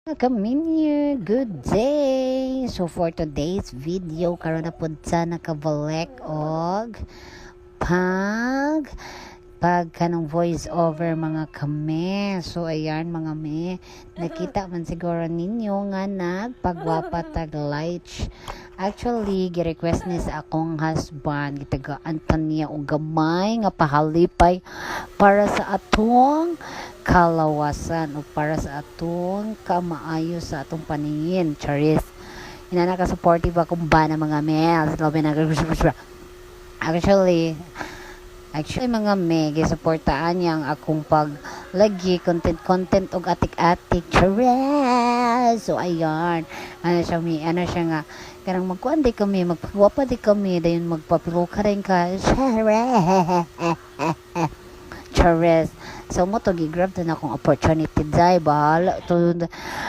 Kaminyo, good day! So for today's video, karon na pud sa nakabalik og pag kanang voice over mga kame. So ayan mga me, nakita man siguro ninyo nga nagpagwapa tag lights. Actually, gi-request ni sa akong husband, gitagaan niya og gamay nga pahalipay para sa atong kalawasan o para sa atong kamaayo sa atong paningin. Charis. Inana ka supportive akong ba na mga males. Actually mga me, gisuportaan niya ang akong paglagi content og atik-atik. Charis. So ayan. Ano siya nga karang magkuan di kami, magpagwapa di kami, dayon magpapiluka rin ka. Charis. So mo to gi-grab na akong opportunity dai bahala to